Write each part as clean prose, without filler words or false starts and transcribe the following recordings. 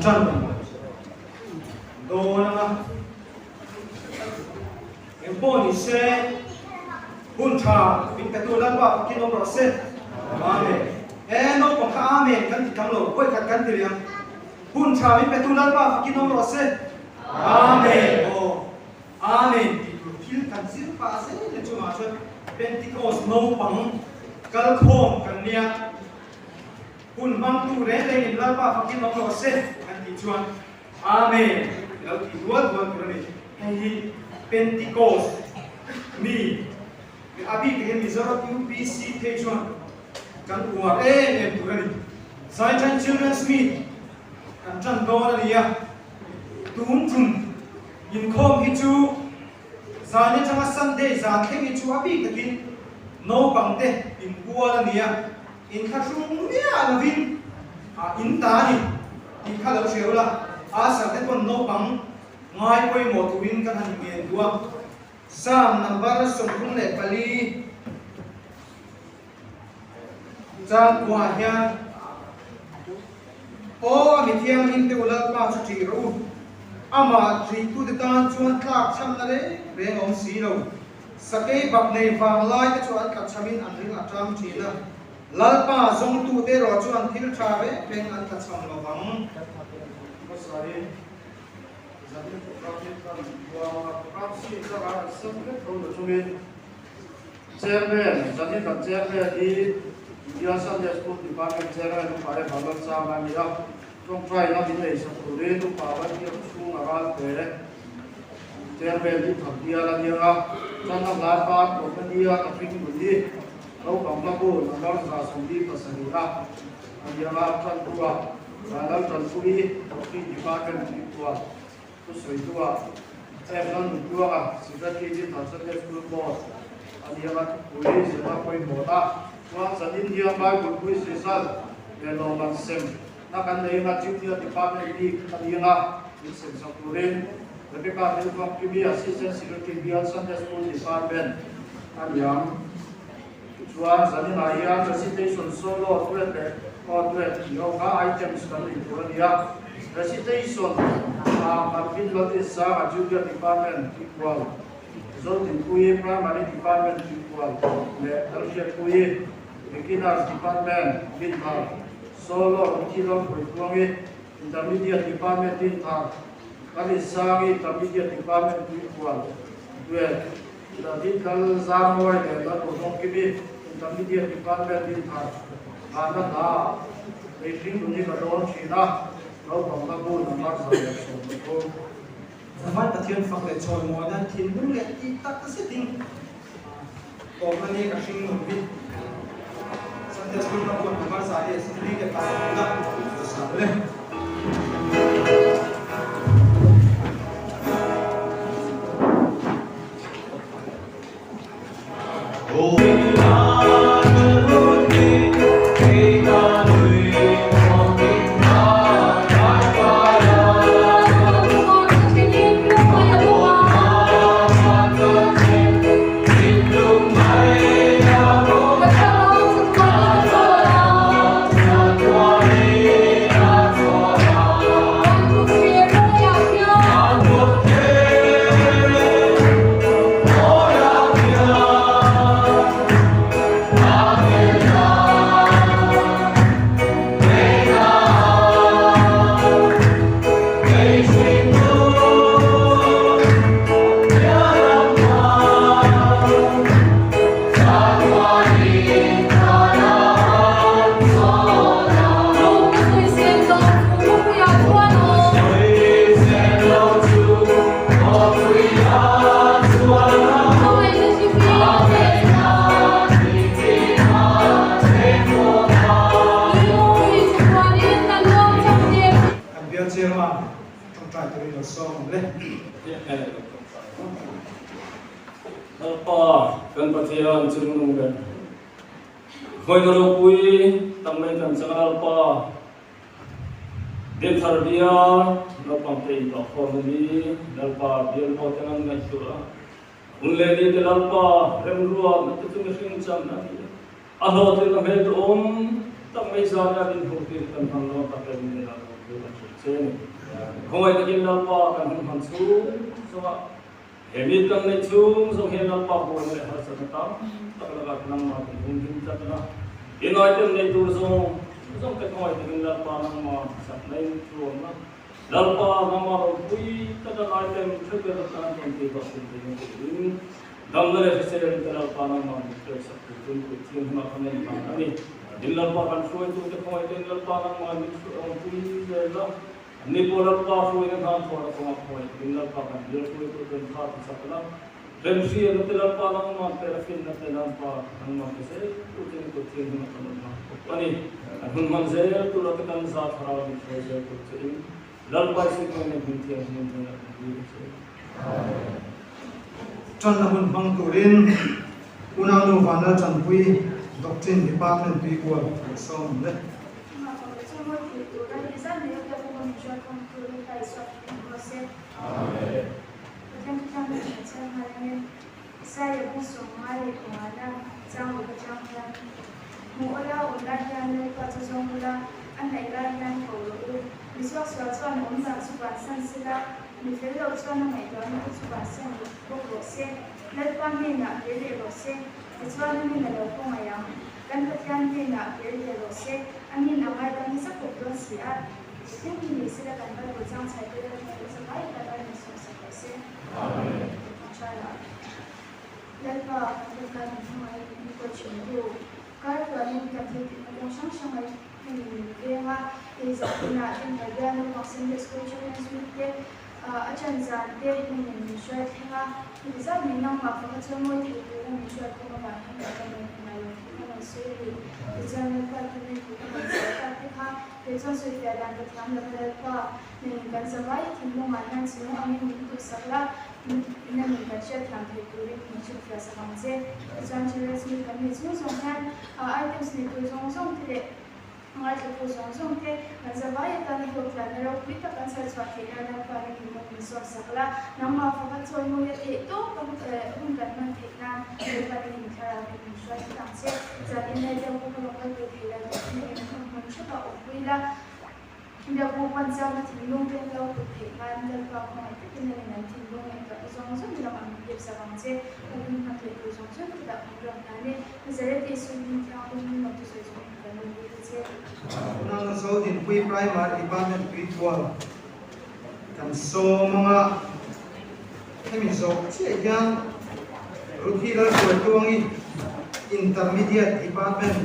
trần đồ nào em bố đi xe hun trà bình cái tu lan ba khi nó bỏ xe amen em nó còn khá amen kan thằng lỗ quay khát kan tiền hun trà bình cái tu lan ba khi nó bỏ xe amen amen thì kan xin pa xe để cho mà cho Pentecost nâu bằng kal khom kan nia hun mang tu re le in lan ba khi nó bỏ xe kan thì chuan amenแล้วที่ด้วยตัวนี้ให้Pentecostมีอาบีก็เห็นมีสำหรับ UPC เทชวนกันหัวตัวนี้สายจัน Children's Meet กันจันโตนั่นเองตุนทุนยินคอมฮิจูสายนี้จังหวัด Sunday สายเข่งฮิจูอาบีก็กินโนบังเตอินกัวนั่นเองอินข้าชุงเนี่ยนะวินอินตานี่อินข้าเราเชื่อละอาศัยแต่คนโนบังง่ายไปหมดวินกันหันเงียนตัวสามนับบาร์ส่งทุ่งเล็กไปลีจากกว่าเฮียโอ้มีเทียมหินเตอุลาป้าชุดจีรูอามาจีตุติตานชวนคลากช้ำนั่นเลยเรื่ององสีเราสเก็ตบักในฟังไล่ก็ชวนกับชามินอันริงอัตรามจีนะลาป้าทรงตูเตรอชวนทิลชาเวเป็นอันกัดช้ำเราฟังก็สายjadi program program secara sempit untuk cumin chairman jadi kan chairman di biasa dia school di bagian chairman pada bagian sama dia trong try na ini satu itu kawan dia sung aral bere chairman di dia lah dia jangan lapan bukan dia tapi budi kau kamu laku nampak langsung di pasar dia lapan dua dalam transferi di bagian di dua soi tua em non tua sudah kiji thasat ke school board adia ma puli sema koi mota wa sadin dia ba gui sesal le lo man sem na kan nei ma junior department di adia na in sem sa turen lepe ka del ko kimi assistant secretary bial sunday school department adia chuan sadin aya recitation solo tuete ko tuete yoga items kan ni turia recitation Marvin Lotus sa Junior Department equal. Zoltin Kuye Primary Department equal. Le Alfia Kuye Beginners Department Binhar. Solo Kilong Kuye Intermediate Department Binhar. Kalisangi Intermediate Department equal. Due David Kal Zamoy le Latong Kibi Intermediate Department Binhar. Ana da Beijing Uni Kadon China. Kalau bangga pun nampak saya semua. Zaman tadian fakir cowok modal tindu lihat kita keseting. Orang ni kasih nombor. Santai sekolah pun nampak saya sendiri ke pasar muda. kan patihan chunung ben khoi no pui tamai kan sangal pa den tharbia no pampe to khorni dalpa bial po tanang na sura unle ni dalpa remruwa na chung sing cham na alo te na he om tamai sana din hotin kan hanglo ta kan ni na chen hoi ta kin lalpa kan hun han chu so hemi kan nei chung so he lalpa bo le har sa ta ta la ka nam ma hun hin ta na inoi tem nei tur so ka hoi ta kin lalpa nam ma sa nei chu na lalpa nam ma ro pui ta da ai tem thu ka ta kan ti ba sin ti dam le se se ta lalpa nam ma ni sa ku tun ku tin ma kan nei ma ni din lalpa kan soi tu ta hoi din lalpa nam ma ni pui le la ni polar pa fu ina than thora ko ma khoi ingal pa kan yer ko to den kha ta sakla rem si na tela pa na ma tela fin na tela pa ang ma ke se to den ko tin na kan ma pani hun man ze to la kan sa thara ni se se to tin lal pa se ko ne bin ti ni na ni se chan na hun bang turin una no vana chan pui doctrine department pi ko som le saya pun somali kumana jangan berjangka muola ulah yang lepas tu semula anda ilah yang kau misal suatu orang suka sensila misal suatu orang suka sensi proses lepas ni nak beli proses suatu ni nak lakukan ayam dan kemudian ni nak beli proses ani nak ada ni sebab proses ini silakan berjangka saya beri sebaik kata ni proses macam lalpa bukan semai ikut cendol. Kalau yang kita lihat ada sang-sang ini dia izina dan bagian vaksin discussion seperti acan zande ini menjual tengah bisa minang apa semua itu menjual kemana kita suri jangan lupa kita menjual tengah kita suri dan kita lalpa dengan sebaik timur mana semua amin untuk segala ina min budget lang turi mention for sa kamse jan chires mi kami so songhan items ni to song tire ngal to song te nazabaya tan ho plan ro pita kan sa swati na pa ni mo min so sakla namma fa choi mo ye to kan un kan man te na pa ni thara ni swati kamse za in na ja ko ko ko te la ni mo chuta o kuila inda ko pansa na tilong te lo ko te kan dal pa ko te ni na tilong e zongzong tidak ambil sebangsa, tapi nanti zongzong tidak ambil nane. Misalnya di sini yang umum waktu zongzong tidak ambil saja. Nang so din pui primary department ritual kan so mga kami so siya rutina ko tuangi intermediate department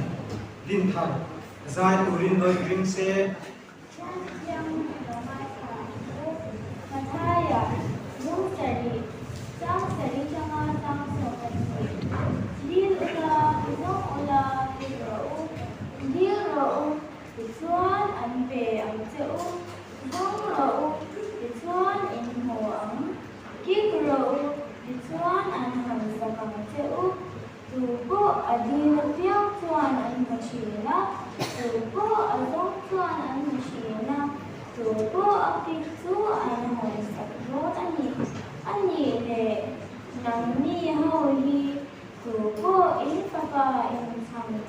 linthar zain urin doi drink se William,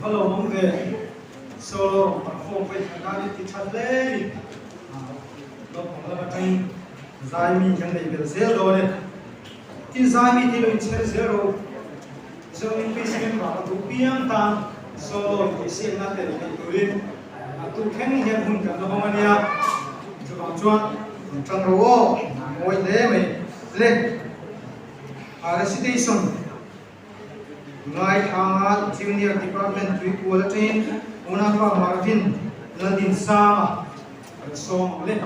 Hello, mong về solo perform với thằng ta đi chặt lên. Nó còn là cái giải mi chẳng để về zero này. Thì giải mi thì mình sẽ zero. Giờ mình phải xem vào tụ piang ta solo thì xem là để tụ lên. Tụ khen hiện hùng cả nó không anh em. Cho bạn chuan trong row ngồi thế mình lên. Recitation. Ngay thang Junior Department Three Quality Unafa Martin Landin Sama song lên.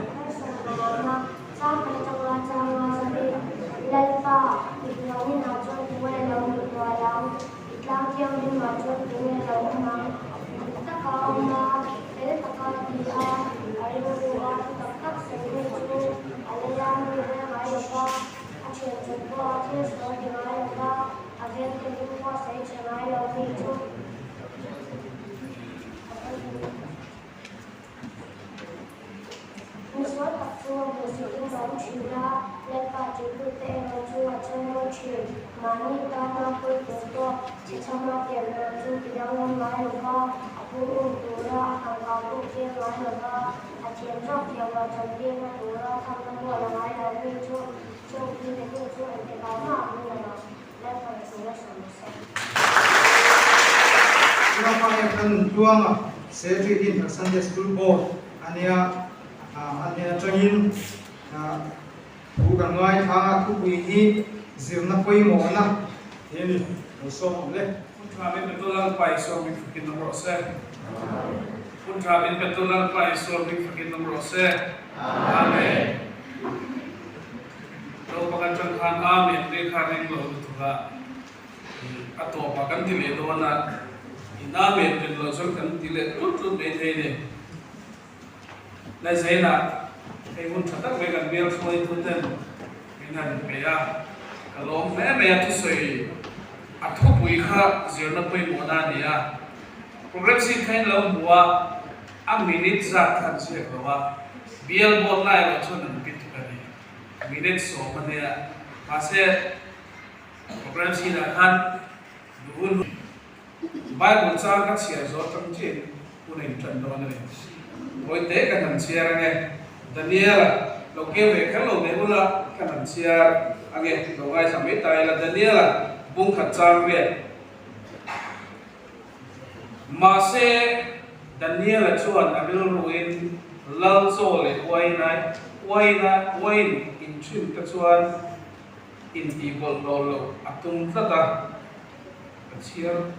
Miss te na chu a chang lo chi mani ta na poi te to chi chama te na chu pidang lam lai lo ka apu tu ra ang ka tu ke lai lo ka a chen rok ya wa chan ke na tu ra tham na mo la lai la ni chu chu ki te ku chu te ka ma ni la la pa chu la so se Ina pa ya kan tuanga Secretary din Sunday School Board ania training bukan ngai thang tu bui hi zirna poi mo na ini so le Puntramin betulan paiso mi fakin nomor se. Puntramin betulan paiso mi fakin nomor se. Amen. Lo pakancan khan amin de khaning lo tuha. Ato pakan tile do na inamen den lo sol kan tile tut be thene. La zaina ai hun thatak ve kan bel soi tuten. Minan pe ya. Kalom me tu soi athu pui kha zirna pui mona nia progressive khain lo huwa a minute za khan se kawa bial bot lai lo chon pit kani minute so mania pase progressive da khan dun bible cha ka sia zo tam che punai tran do ne oi te ka nam sia ne daniel lo ke ve khalo me bula ka nam sia age lo ai sa me tai la daniel bung khat chang ve ma se Daniel chuan abil ruin lal so le wain in chim ka chuan in ti bol lo atung tata chiar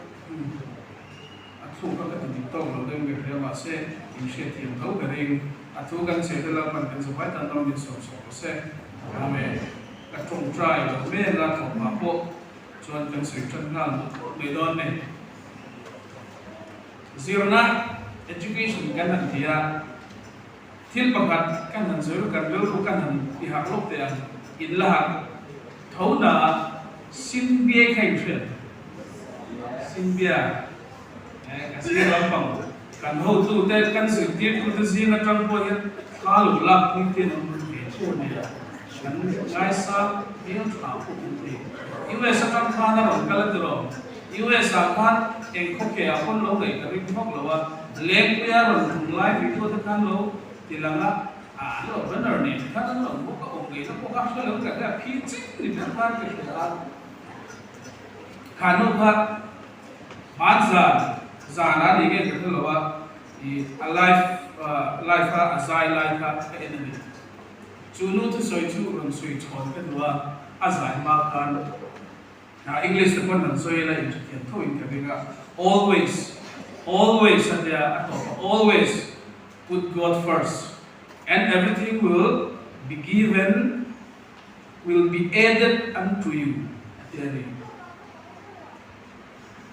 athu ka ti tong lo deng ve ma se in she ti tho ka ring athu kan se de la man kan so bai tan no ni so se amen ka tong trai lo me la thong ma po chuan kan sui chan ngal le don ne zirna education kan han thia thil pakhat kan han zoi kan lo kan han ti ha lok te in la thona sin bie khai thre sin bia ka si lam pang kan ho tu te kan sui ti tu te zina tang po hian kha lu la pung te no ke chu ne kan ngai sa bien tha pu te US akan khana ron kala tro US akan eng khoke apon lo dei ka ring khok lawa lek pya ron lai vi ko ta kan lo tilanga a lo runner ne kan lo ko ka ong ge ko ka so lo ka phi chi ni ta ka ke ta khanu kha banza zana ni ge ka lo wa I life azai life ka enemy chunu tu soi chu ron sui chon ka duwa azai ma kan Now English the one so you like to always and always put God first and everything will be given will be added unto you at the end.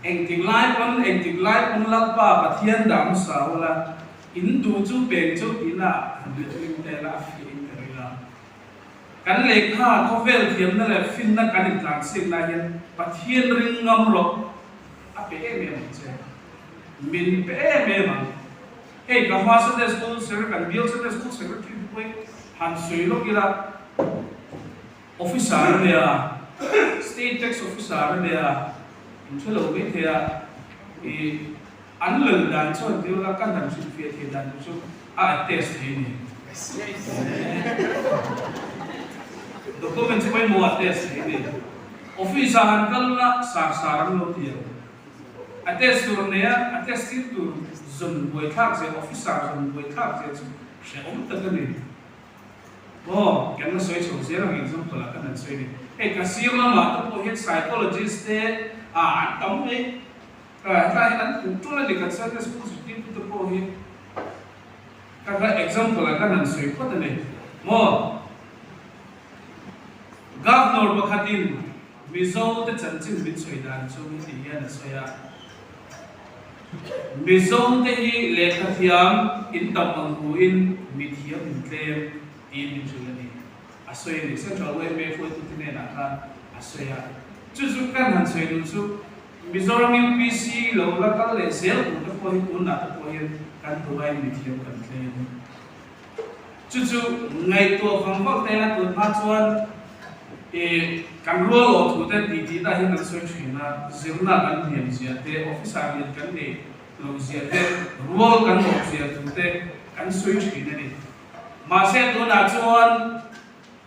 Engting life on la pa pathian dam sa wala in tu chu peng chu ina handu chu te la fi kan lekha khovel thiam na le fin na kan tlang sing na hian pathian ring ngam ro a pe me che min pe me ma hey ka ma sa de school sir kan bill sa de school secretary poi han sui lo kila officer ne a state tax officer ne a in chelo me the a e an lel dan cho de la kan dan su fe the dan su a test ni documentpai mo attest ni office han kalna saram lo ti attest tur ne attest tur zon boi thak je officer zon boi thak je she ta ni bo kan soi chu je ra example la kan soi ni hey ka sir la ma to he psychologist te tam me ka an tu la de kan sa te school ti to po he ka example la kan soi ko ta ne mo Governor Bakhatin Mizo te chanchin bin soidan so mi ti ya na soya Mizo te hi lekhathiam in tamang huin mithiam in tlem tin bin sulani asoy ni central way me foi tu tine na kha asoya chu kan han soi nu chu Mizoram UPC lo la kal le sel ku ta ko hi kun na ta ko hi kan provide mithiam kan tlem chu ngai to phang phak te la tu pha chuan kan role o thu te ti ta hin an soi thina zirna kan hiam zia te officer lian kan de lo zia te role kan lo zia thu te kan soi thina ni ma se tu na chuan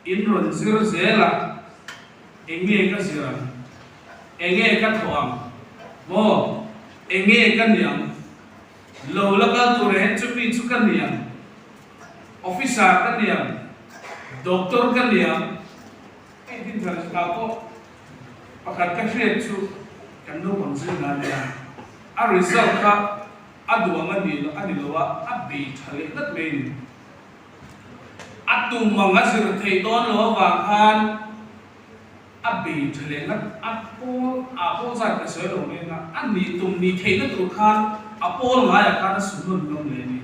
in ron zir zela enge ka zira enge ka thoam mo enge ka niam lo la ka tu re chu pi chu ka niam officer ka niam doctor ka niam din thar ka ko pakat ka hre chu kan no bang zin na ne a result ka adu ma ni lo ani lo wa a be thale lat me ni atu manga zir thei don lo wa khan a be thale lat a pol za ka se lo me na ani tum ni thei na tu khan a pol nga ya ka na sunun lo me ni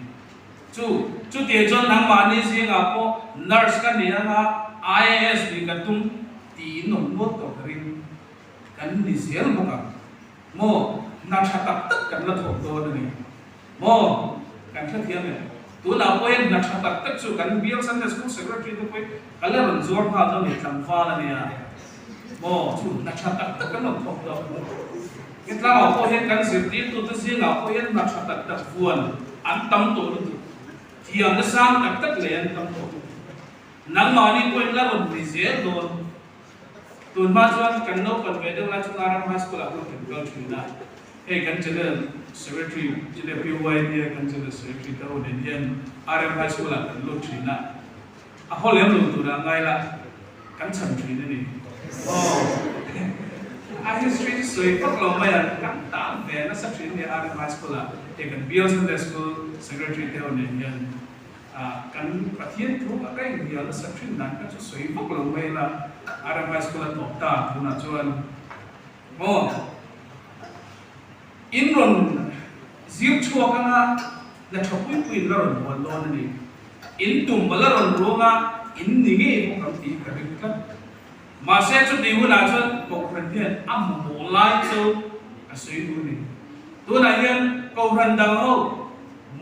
chu te jon nang ma ni si nga po nurse ka ni nga IAS ni ka tum ti nom mo to rin kan ni zel mo ka mo na thatak tak kan la thok do ni mo kan tha thiam ne tu na po en na thatak tak chu kan bial san school secretary to poi kala ron zor pha do ni tham fa la ni ya mo chu na thatak tak kan la thok do kitla ma po hen kan sir ti tu ta si nga po en na thatak tak fuan an tam to tu thiam na sam tak tak le an tam to nang mani point la ron ni zel do tun ma chuan kan no kan ve deuh la chung aram high school a ko kan go thina he kan chele secretary chele PY ni kan chele secretary ta on indian aram high school a kan lo thina a hol em lo tu na ngai la kan chan thina ni a history soi pak lo mai kan ta ve na sa thina ni aram high school a he kan BL Sunday school secretary ta on indian kan pathian thu a kai dia la sa thina nan ka soi pak lo mai la Aram high school at Okta, Tuna Chuan. Mo Inron Zip Chuakana, the Chopin Laron, one lonely. Into Malaron Roma, in the game of the curriculum. Marset to the Wunajan, Pokratian, Amolai, so a sweet Tunayan, Korandao,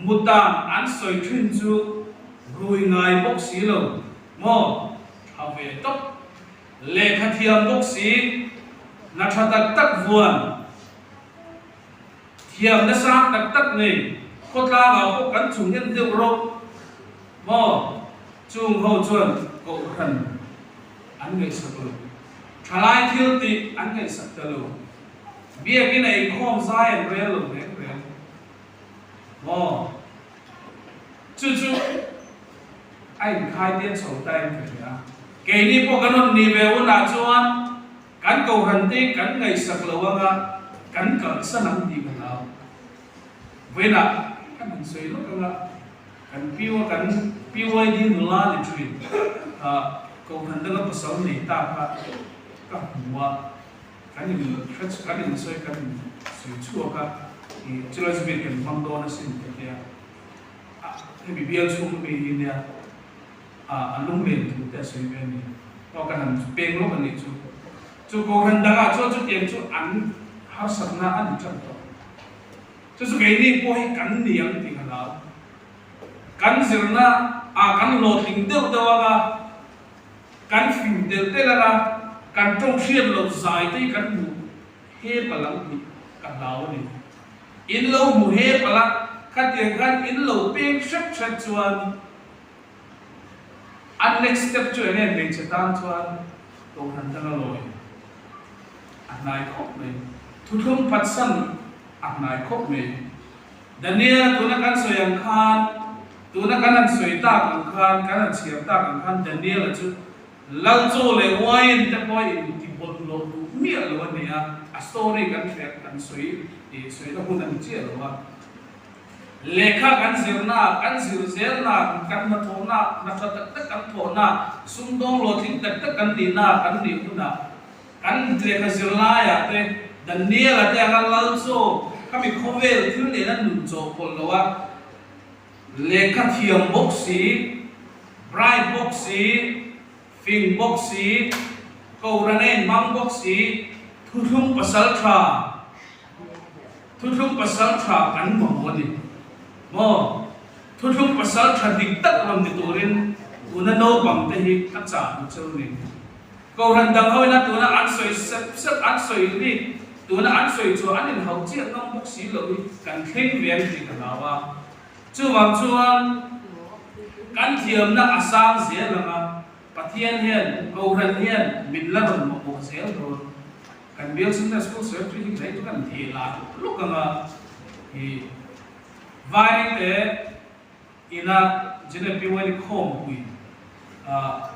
Mutan, and Soy Trinzu, Ruing Eye Boxilo. More have a top. Le khathiam bok si na thatak tak vuan thiam na sa tak tak nei khotla ga ko kan chung hen deu ro mo chung ho chuan ko khan an ngai saklo thalai thil ti an ngai saktalo bia ki nei khom sai an re lo ne re mo chu ai khai tiên sầu tay phải à cái này po kanon ni ve una chuan kan ko han ti kan ngai sak lo wa kan ka sa nam di ka lao ve na kan man sei lo ka kan piwa di nula li tri ko han da ko sa ni ta ka wa kan ni khach kan ni sei kan sei chu ka i chilo sbit kan mam do na sin ka ya he bi bial chu me ni ya alung len tu te soi ve ni to kan peng lo kan ni chu ko han da chu tiam chu an har sak na an cham to chu ge ni po hi kan ni ang ti khala kan zir na kan lo ting deu deu ga kan fiu deu te la kan tong khian lo zai te kan mu he palang ni kan lao ni in lo mu he pala khat tiang kan in lo peng shap chat chuan an next step chu ene me chatan chuan to han ta loi anai khop me thuthum patsan anai khop me dania tuna kan soyang khan tuna kan an soi ta kan kan chiam ta kan dania la chu lal zo le wain ta poi in ti bot lo tu mi lo nia a story kan thek kan soi da hun an chi lo wa lekha kan zirna kan zirzelna kan na thona na tak tak kan thona sumdong lo thing tak tak kan dina kan ni una kan lekha zirla ya te dania la te kan lal zo kami khovel thil ne na nun zo pol lo wa lekha thiam boxi bright boxi fing boxi ko ranen mang boxi thuthum pasal tha kan mo ni mo thuthum pasal tha dik tak ram ni turin una no bang te hi ka cha chu ni câu hân đằng hơi na tụi nó ăn sôi sắp ăn sôi đi tụi nó ăn sôi cho ăn đến hậu chiết nó bốc xí lỗi cần khinh viên thì cần nào à chú bằng chuan căn thiềm nó ăn sang dễ là mà bắt thiên hiền câu hân hiền mình là một bộ dễ rồi cần biết chúng ta school surgery thì thấy cần thì là lúc mà thì vài cái ina chính là biểu hiện không quy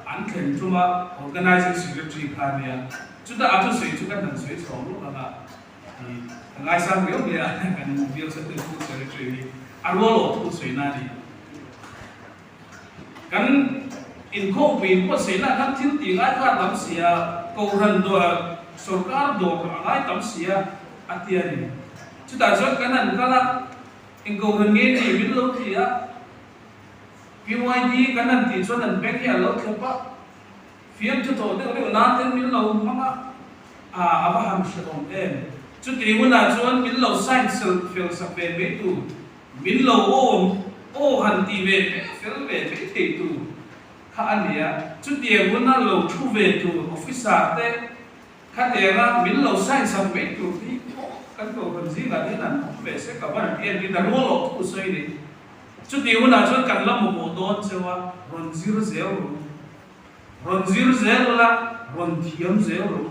anh khen chúng ta organizing secretary khai này chúng ta áp dụng suy chúng ta cần suy sâu lúc mà thì ngay sang biểu kia cần biểu sẽ từ school secretary anh vô lộ thu suy này cần in không quy có suy là cần thiếu tiếng ai khác lắm xia câu hân đồ सरकार दो आय तम सिया अतियारी चुता जो कनन कला इनको हंगे नि बिलो थिया PYD कनन ति जो नन बैंक या लो थपा फियम तो दे ना तेन मिलो ममा अब हम शोम एन चुति हुना जोन मिलो साइंस फिल सफे बे तु मिलो ओ हंती वे फिल वे ते तु खा अनिया चुति हुना लो थु वे तु ऑफिसर ते khá tiền là miếng lẩu xay sầm mấy chục tí các cậu còn gì là thế nào về sẽ cả bạn tiền đi là mua lẩu thu xoay đi chút điều là cho cần làm một bộ đón xem qua ron zero là ron thiam zero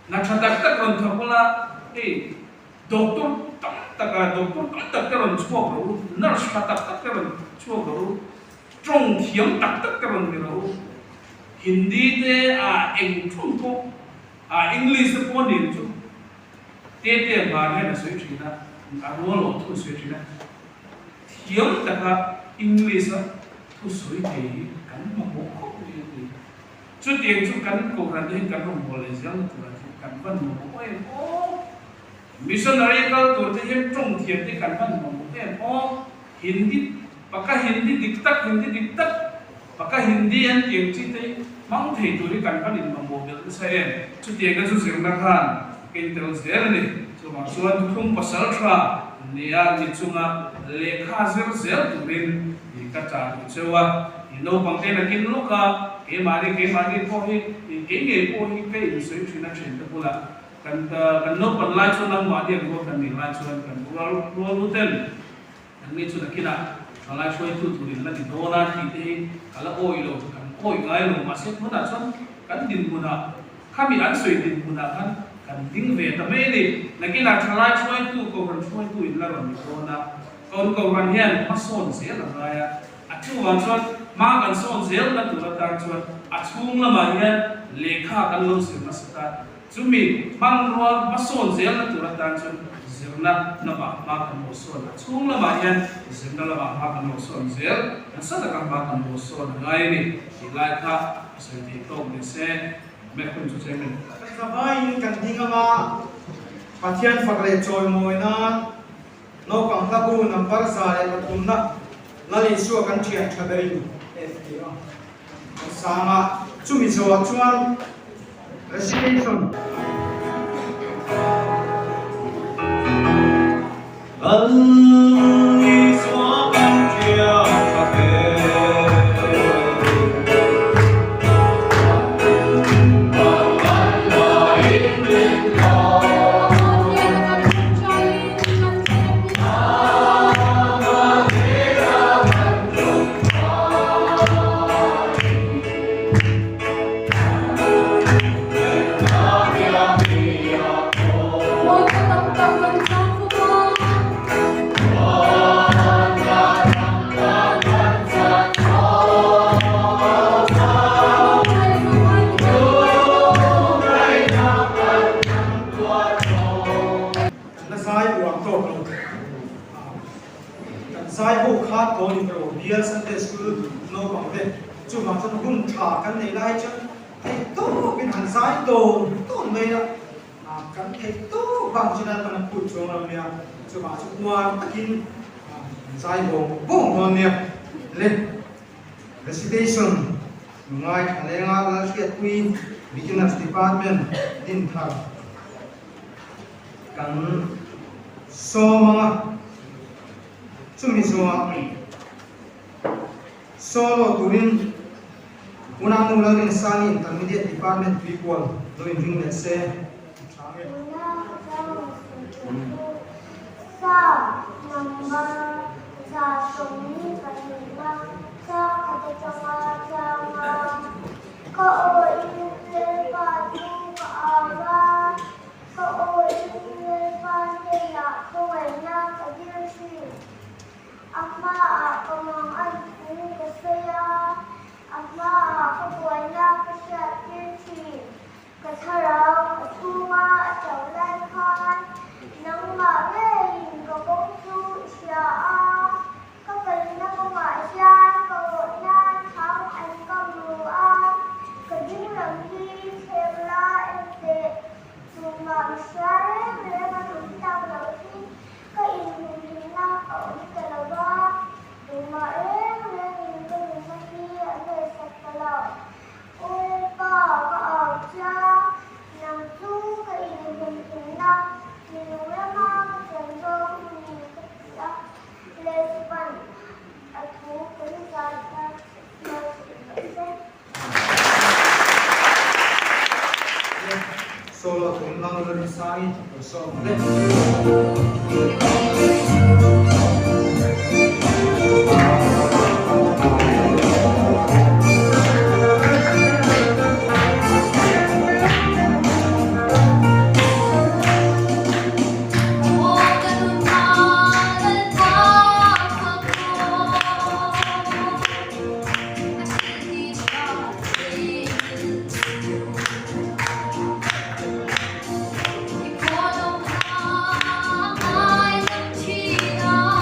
na chặt tất ron thằng là hey doctor tất cả ron chua rồi nurse chặt tất cả ron chua rồi trong thiam tất cả ron rồi Hindi te anh trung quốc English the phone in to te ba na na sui thina aro lo thu sui thina thiam ta ka English thu sui te kan ma mo ko ni chu tieng chu kan ko ran de kan ro mo le jang tu kan ban mo ko e o missionary kal tur te hem trong thiam te kan ban mo e o Hindi paka Hindi diktak paka Hindi an tieng chi te mang thầy tuổi cần phát triển bằng bộ được xe chút tiền cái số tiền đang hàng kinh tế dễ này cho mà số anh không có sở tra nia thì chúng lệ khá dễ tụi bên thì các trả thì chơi thì nô bằng tên là kinh lúc cái mà đi po hi thì cái nghề po hi cái ý sử chuyện là chuyện đó là cần nô bằng lại cho năm mà điểm của cần mình lại cho cần luôn luôn tên cần đi cho là kia nào lại cho tụi là thì đô la thì là ôi rồi ôi ngay rồi mà sẽ muốn là xong cắn đình mùa nào khác bị ăn sủi đình mùa nào cắn tiếng về tầm ấy đi là cái nào trả lại cho anh tu cầu gần cho anh tu là rồi mình còn cầu gần hiền mắc sồn dễ là ngay chú hoàn toàn mang gần sồn dễ là tụi nó đang cho chung là mà hiền lệ khá cắn lâu sửa mà sẽ chúng mình mang rồi mắc sồn dễ là tụi nó đang cho là nó bảo mang gần một sồn chung là mà hiền dễ là bảo mang gần một sồn dễ nó rất là càng mang gần một sồn ngay đi lại khác sự thì tốt để xe mẹ không cho chơi mình các bạn cần đi ngắm phát hiện phát lệ trôi mồi na nó còn là bu nằm bắt ra để bắt cùng na là lý số cần chuyện cho đời sáng à chúng mình cho chuan recitation lý số cần chuyện Sunday school no bằng thế, chú bằng cho nó cũng thả cái này lại chứ, thầy tốt bên hàng sai đồ tốt mấy đó, cái thầy tốt bằng cho nên mình phụ cho nó nè, chú bằng cho ngoan tất nhiên sai đồ bông ngon nè, lên recitation, ngay anh em là cái quy beginners department din thằng, cần so mà chú mình so solo turin Unang nung lang sa intermediate department people doing ring let's say sa number sa sumi kanina sa katachanga ko ile patu kaaba ko ile patela ko na kadirsi amma kamang anku kasaya amma ko na kasyatirsi kasarang atuma atawlan kan nang maring kabongsu siya kapal na kumasya kawanan ang angkamuan kadimlang hisela ente sumasyare mereka tuntang lausin kainin na kaunit talaga dumaeng mereka lumaki ano sa talaw upa kaagya ng su kainin na minulama kasendong unikatya lespan at kukulisata solo kung lang lang sa akin so I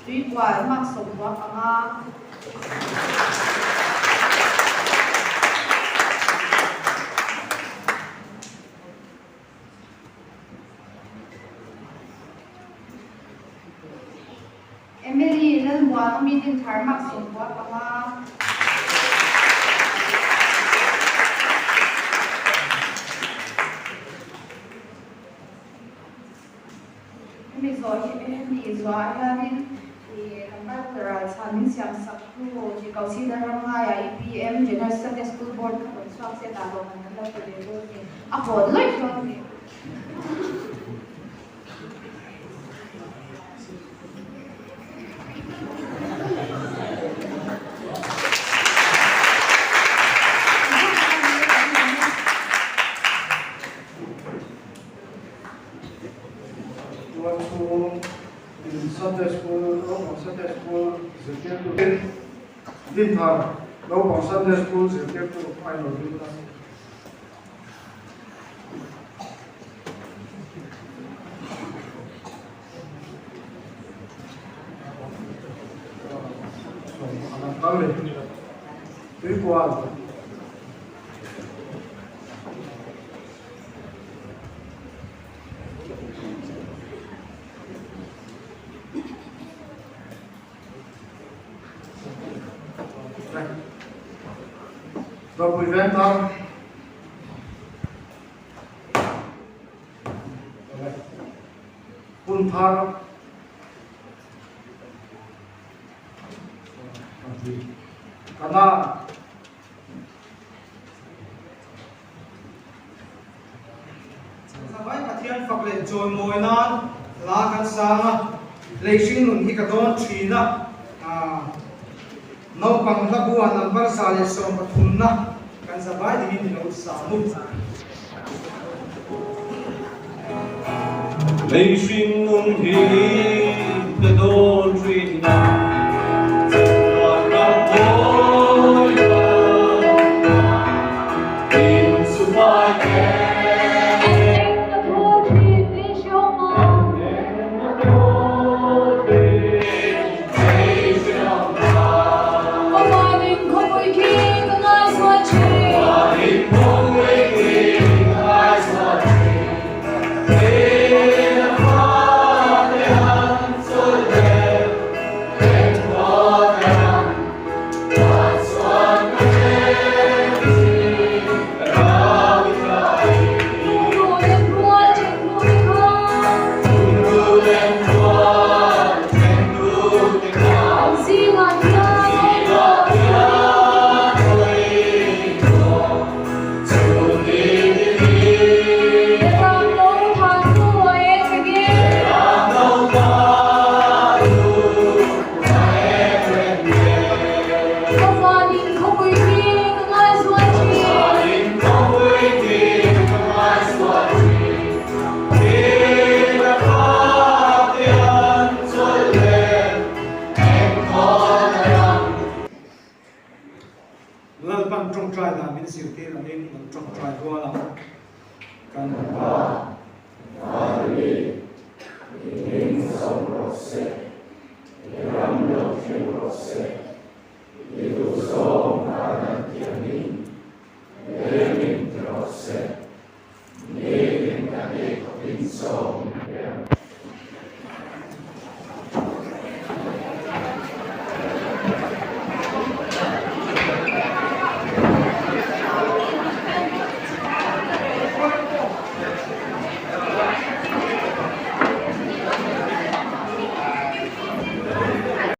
tui kwa mak som wa anga Emily lên mua mi tin thar mak som wa anga mi zo hi zo hianin number tara samin siam sakru ji kausi daranga ya EPM General Sunday School Board ko swak se ta lo man la ko le ro ni a ko like lo ni Sunday school, Din thar, no bằng Sunday school, Zirkir to final Din. Anak kali, itu kuat. Documentar punthar kana sabai pathian fakle joy moinan la kan sanga leising nun hi ka don thina no pang labuan number sale som pathunna kan sabai dingin ni lo samu leising nun hi ka don thina trong trai là mình siêu thế là nên trong trai qua là cần đi in som rose ram lo chen rose itu som anan tianin emin rose ne kan e ko in so